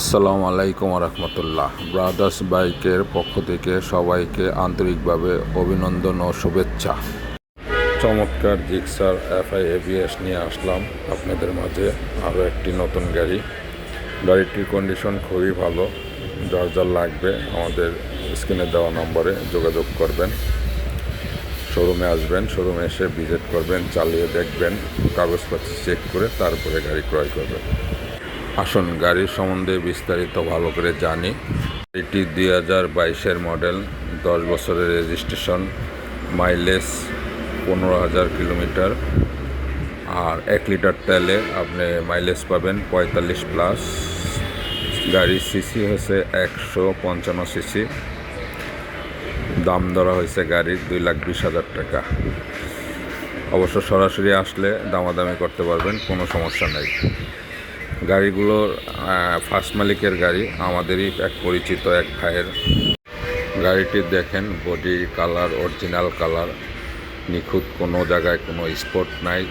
আসসালামু আলাইকুম রহমতুল্লাহ। ব্রাদার্স বাইকের পক্ষ থেকে সবাইকে আন্তরিকভাবে অভিনন্দন ও শুভেচ্ছা। চমৎকার জিক্সার এফআই এবিএস নিয়ে আসলাম আপনাদের মাঝে আরও একটি নতুন গাড়ি। গাড়িটির কন্ডিশন খুবই ভালো। যার যার লাগবে আমাদের স্ক্রিনে দেওয়া নম্বরে যোগাযোগ করবেন। শোরুমে আসবেন, শোরুমে এসে ভিজিট করবেন, চালিয়ে দেখবেন, কাগজপত্র চেক করে তারপরে গাড়ি ক্রয় করবেন। আসুন গাড়ির সম্বন্ধে বিস্তারিত ভালো করে জানি। এটি 2022-এর মডেল, 10 বছরের রেজিস্ট্রেশন, মাইলেজ 15,000 কিলোমিটার, আর 1 লিটার তেলে আপনি মাইলেজ পাবেন 45+। গাড়ির সিসি হয়েছে 155 সিসি। দাম ধরা হয়েছে গাড়ির 2,20,000 টাকা। অবশ্য সরাসরি আসলে দামাদামি করতে পারবেন, কোনো সমস্যা নেই। গাড়িগুলোর ফার্স্ট মালিকের গাড়ি, আমাদেরই এক পরিচিত এক ভাইয়ের। গাড়িটি দেখেন, বডি কালার অরিজিনাল কালার, নিখুঁত, কোনো জায়গায় কোনো স্পট নাই,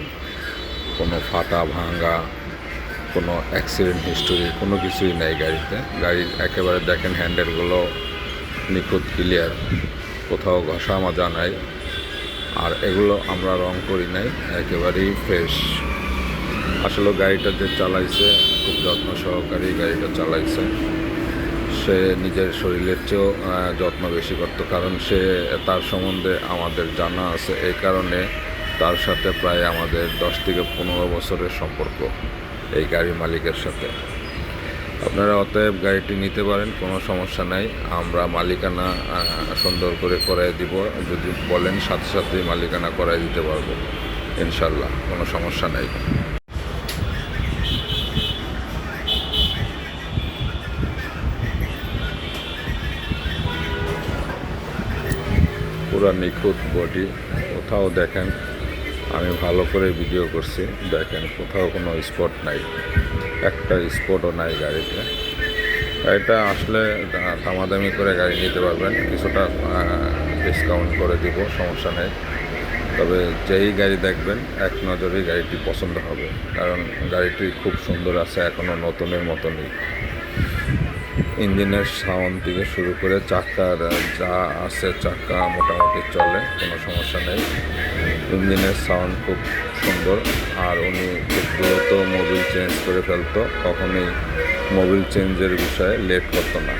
কোনো ফাটা ভাঙা, কোনো অ্যাক্সিডেন্ট হিস্টোরি কোনো কিছুই নাই গাড়িতে। গাড়ির একেবারে দেখেন হ্যান্ডেলগুলো নিখুঁত ক্লিয়ার, কোথাও ঘষা মাজা নাই। আর এগুলো আমরা রং করি নাই, একেবারেই ফ্রেশ। আসলে গাড়িটা যে চালাইছে খুব যত্ন সহকারে গাড়িটা চালাইছে। সে নিজের শরীরের চেয়েও যত্ন বেশি করতো, কারণ সে তার সম্বন্ধে আমাদের জানা আছে। এই কারণে তার সাথে প্রায় আমাদের 10 থেকে 15 বছরের সম্পর্ক এই গাড়ির মালিকের সাথে। আপনারা অতএব গাড়িটি নিতে পারেন, কোনো সমস্যা নাই। আমরা মালিকানা সুন্দর করে করাই দিব, যদি বলেন সাথে সাথেই মালিকানা করাই দিতে পারবো ইনশাল্লাহ, কোনো সমস্যা নাই। পুরা নিখুঁত বডি, কোথাও দেখেন আমি ভালো করে ভিডিও করছি, দেখেন কোথাও কোনো স্পট নাই, একটা স্পটও নাই গাড়িতে। গাড়িটা আসলে দামাদামি করে গাড়ি নিতে পারবেন, কিছুটা ডিসকাউন্ট করে দিব, সমস্যা নেই। তবে যেই গাড়ি দেখবেন এক নজরেই গাড়িটি পছন্দ হবে, কারণ গাড়িটি খুব সুন্দর আছে, এখনও নতুনের মতনই। ইঞ্জিনের সাউন্ড থেকে শুরু করে চাকার যা আছে, চাকা মোটামুটি চলে, কোনো সমস্যা নেই। ইঞ্জিনের সাউন্ড খুব সুন্দর। আর উনি খুব দ্রুত মোবিল চেঞ্জ করে ফেলতো, কখনোই মোবিল চেঞ্জের বিষয়ে লেট করতো না।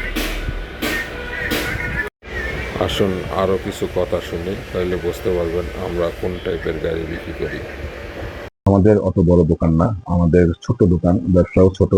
আসুন আরও কিছু কথা শুনি, তাহলে বুঝতে পারবেন আমরা কোন টাইপের গাড়ি বিক্রি করি। আমাদের অত বড় দোকান না, আমাদের ছোট দোকান, ব্যবসাও ছোট।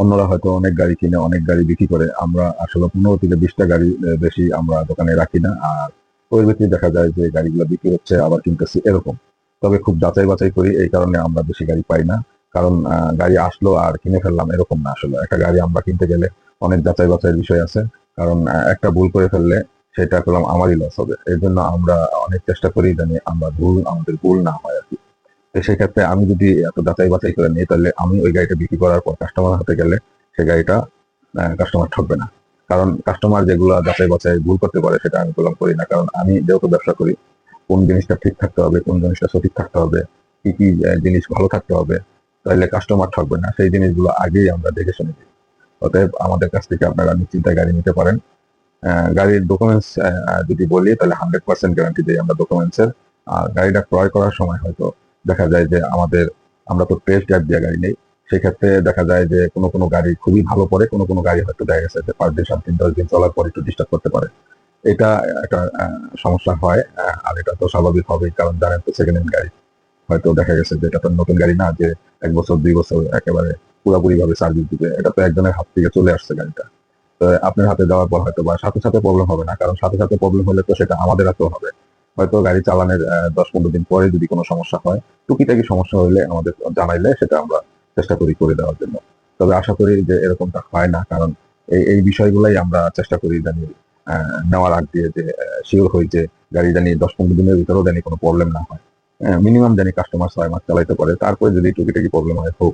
অন্যরা হয়তো অনেক গাড়ি কিনে অনেক গাড়ি বিক্রি করে, আমরা আসলে 15 থেকে 20টা গাড়ি বেশি আমরা দোকানে রাখি না। আর ওই ভিত্তিতে দেখা যায় যে গাড়িগুলো বিক্রি হচ্ছে আবার কিনতেছি এরকম। তবে খুব যাচাই বাছাই করি, এই কারণে আমরা বেশি গাড়ি পাই না। কারণ গাড়ি আসলো আর কিনে ফেললাম এরকম না। আসলে একটা গাড়ি আমরা কিনতে গেলে অনেক যাচাই বাছাইয়ের বিষয় আছে। কারণ একটা ভুল করে ফেললে সেটা করলাম আমারই লস হবে। এর জন্য আমরা অনেক চেষ্টা করি জানি আমাদের ভুল না হয় আর কি। তো সেক্ষেত্রে আমি যদি এত যাচাই বাছাই করে নিই, তাহলে আমি ওই গাড়িটা বিক্রি করার পর কাস্টমার হাতে গেলে সে গাড়িটা কাস্টমার ঠকবে না। কারণ কাস্টমার যেগুলো যাচাই বাছাই ভুল করতে পারে সেটা আমি বললাম করি না। কারণ আমি যেহেতু ব্যবসা করি, কোন জিনিসটা ঠিক থাকতে হবে, কোন জিনিসটা সঠিক থাকতে হবে, কি কি জিনিস ভালো থাকতে হবে, তাহলে কাস্টমার ঠকবে না, সেই জিনিসগুলো আগেই আমরা দেখে শুনে দিই। অতএব আমাদের কাছ থেকে আপনারা নিশ্চিন্তায় গাড়ি নিতে পারেন। গাড়ির ডকুমেন্টস যদি বলি, তাহলে 100% গ্যারান্টি দিই আমরা ডকুমেন্টসের। আর গাড়িটা ক্রয় করার সময় হয়তো দেখা যায় যে আমরা তো টেস্ট ড্রাইভ দিয়ে গাড়ি নেই। সেক্ষেত্রে দেখা যায় যে কোনো কোনো গাড়ি খুবই ভালো পড়ে, কোনো কোনো গাড়ি হয়তো দেখা গেছে যে 5 দিন 7 দিন 10 দিন চলার পর একটু ডিস্টার্ব করতে পারে। এটা একটা সমস্যা হয়। আর এটা তো স্বাভাবিক হবেই, কারণ জানেন তো সেকেন্ড হ্যান্ড গাড়ি হয়তো দেখা গেছে যে এটা তো নতুন গাড়ি না যে 1 বছর 2 বছর একেবারে পুরোপুরি ভাবে সার্ভিস দিবে। এটা তো একজনের হাত থেকে চলে আসছে গাড়িটা। তো আপনার হাতে দেওয়ার পর হয়তো বা সাথে সাথে প্রবলেম হবে না, কারণ সাথে সাথে প্রবলেম হলে তো সেটা আমাদের হাতেও হবে। হয়তো গাড়ি চালানোর 10-15 দিন পরে যদি কোনো সমস্যা হয়, টুকিটাকি সমস্যা হলে আমাদের জানাইলে সেটা আমরা চেষ্টা করি করে দেওয়ার জন্য। তবে আশা করি যে এরকমটা হয় না, কারণ এই বিষয়গুলাই আমরা চেষ্টা করি জানি নেওয়ার আগ দিয়ে যে শিওর হই যে গাড়ি জানি 10-15 দিনের ভিতরেও জানি কোনো প্রবলেম না হয়। মিনিমাম জানি কাস্টমার 6 মাস চালাইতে পারে, তারপরে যদি টুকিটাকি প্রবলেম হয় হোক,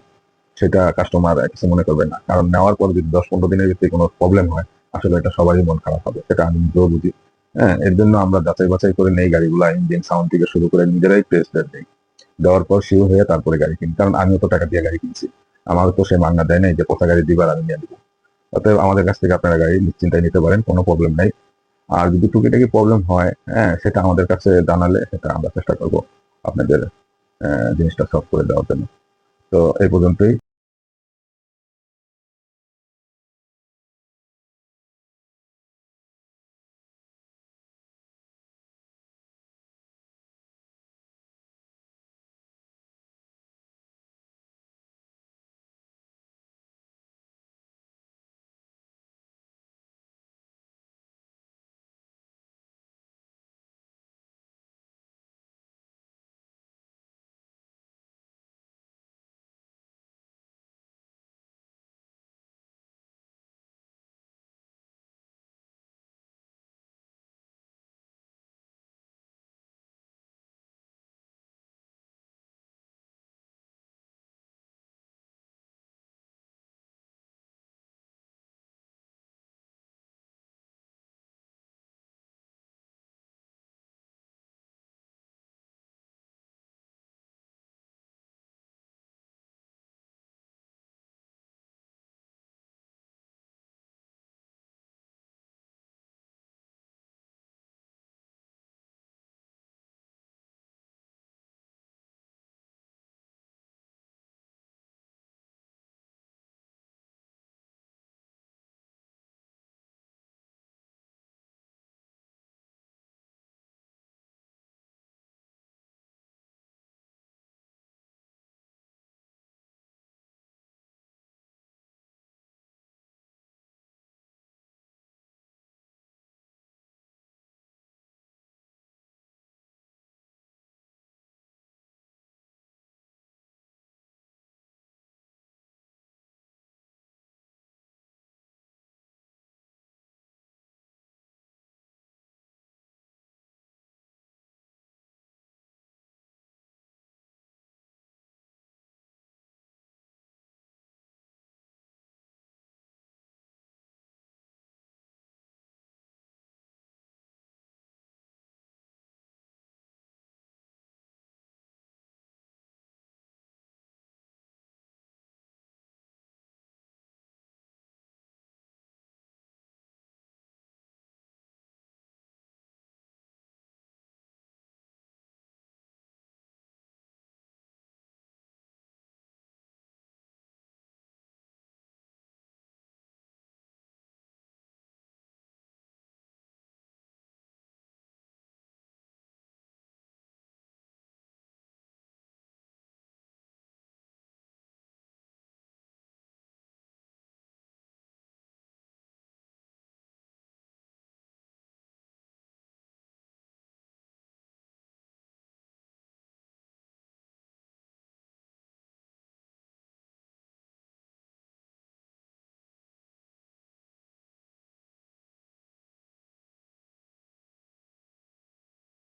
সেটা কাস্টমার কিছু মনে করবে না। কারণ নেওয়ার পর যদি 10-15 দিনের ভিতরে কোনো প্রবলেম হয়, আসলে এটা সবারই মন খারাপ হবে, সেটা আমি নিজেও বুঝি। এর জন্য আমরা যাচাই বাছাই করে নেই গাড়িগুলো, ইঞ্জিন সাউন্ড থেকে শুরু করে নিজেরাই টেস্ট দেই। দেওয়ার পর শিওর হয়ে তারপরে গাড়ি কিনি, কারণ আমিও তো টাকা দিয়ে গাড়ি কিনছি। আমার তো সে মান্না দেয় নাই যে পচা গাড়ি দিবার আমি নিয়ে দিব। অতএব আমাদের কাছ থেকে আপনারা গাড়ি নিশ্চিন্তায় নিতে পারেন, কোনো প্রবলেম নাই। আর যদি টুকিটাকি প্রবলেম হয়, হ্যাঁ, সেটা আমাদের কাছে জানালে সেটা আমরা চেষ্টা করবো আপনাদের জিনিসটা সলভ করে দেওয়ার জন্য। তো এই পর্যন্তই।